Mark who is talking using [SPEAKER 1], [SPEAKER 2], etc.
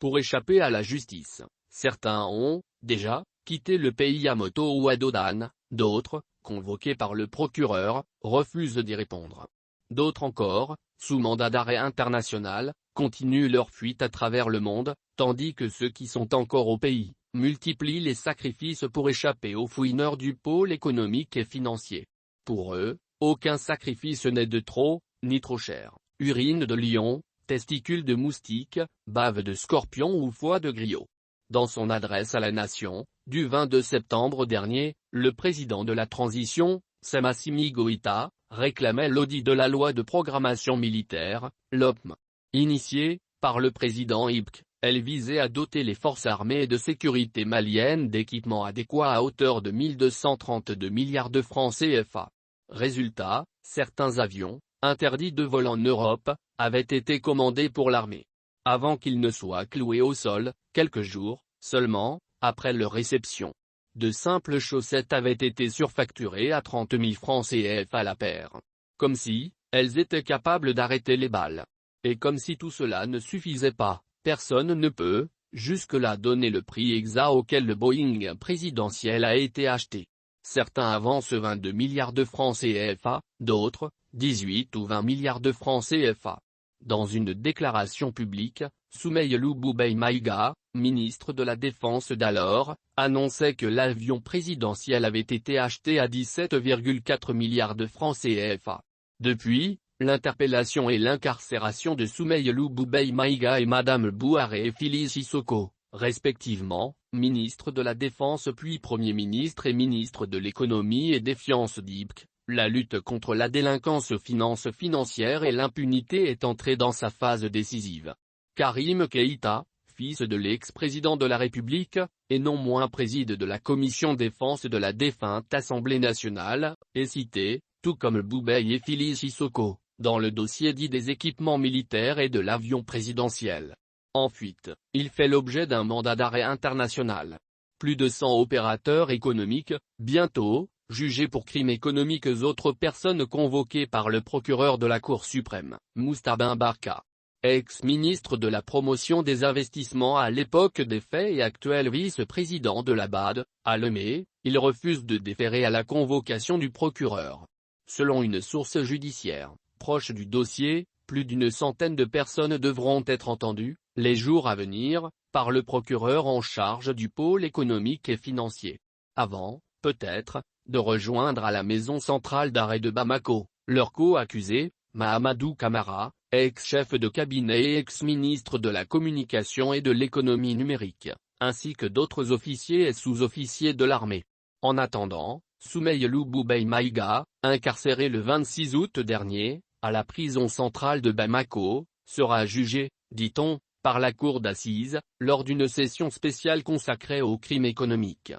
[SPEAKER 1] pour échapper à la justice. Certains ont, déjà, quitté le pays à moto ou à dos d'âne, d'autres, convoqués par le procureur, refusent d'y répondre. D'autres encore, sous mandat d'arrêt international, continuent leur fuite à travers le monde, tandis que ceux qui sont encore au pays, multiplient les sacrifices pour échapper aux fouineurs du pôle économique et financier. Pour eux, aucun sacrifice n'est de trop, ni trop cher. Urine de lion, testicules de moustique, bave de scorpion ou foie de griot. Dans son adresse à la nation, du 22 septembre dernier, le président de la transition, Assimi Goïta, réclamait l'audit de la loi de programmation militaire, LOPM. Initiée par le président Ibk, elle visait à doter les forces armées et de sécurité maliennes d'équipements adéquats à hauteur de 1232 milliards de francs CFA. Résultat, certains avions, interdits de vol en Europe, avaient été commandés pour l'armée. Avant qu'ils ne soient cloués au sol, quelques jours, seulement, après leur réception. De simples chaussettes avaient été surfacturées à 30 000 francs CFA la paire. Comme si, elles étaient capables d'arrêter les balles. Et comme si tout cela ne suffisait pas, personne ne peut, jusque-là donner le prix exact auquel le Boeing présidentiel a été acheté. Certains avancent 22 milliards de francs CFA, d'autres, 18 ou 20 milliards de francs CFA. Dans une déclaration publique, Soumeylou Boubèye Maïga, ministre de la Défense d'alors, annonçait que l'avion présidentiel avait été acheté à 17,4 milliards de francs CFA. Depuis, l'interpellation et l'incarcération de Soumeylou Boubèye Maïga et Madame Bouharé Phyllis Sissoko, respectivement, ministre de la Défense puis Premier ministre et ministre de l'Économie et des Finances d'Ibk, la lutte contre la délinquance aux finances financières et l'impunité est entrée dans sa phase décisive. Karim Keïta, fils de l'ex-président de la République, et non moins préside de la commission défense de la défunte Assemblée nationale, est cité, tout comme Boubèye et Phyllis Sissoko, dans le dossier dit des équipements militaires et de l'avion présidentiel. En fuite, il fait l'objet d'un mandat d'arrêt international. Plus de 100 opérateurs économiques, bientôt, jugés pour crimes économiques autres personnes convoquées par le procureur de la Cour suprême, Moustapha Barka. Ex-ministre de la promotion des investissements à l'époque des faits et actuel vice-président de la BAD, à Lemay, il refuse de déférer à la convocation du procureur. Selon une source judiciaire, proche du dossier, plus d'une centaine de personnes devront être entendues, les jours à venir, par le procureur en charge du pôle économique et financier. Avant, peut-être, de rejoindre à la maison centrale d'arrêt de Bamako, leur co-accusé, Mahamadou Camara, ex-chef de cabinet et ex-ministre de la Communication et de l'Économie numérique, ainsi que d'autres officiers et sous-officiers de l'armée. En attendant, Soumeylou Boubèye Maïga, incarcéré le 26 août dernier, à la prison centrale de Bamako, sera jugé, dit-on, par la cour d'assises, lors d'une session spéciale consacrée aux crimes économiques.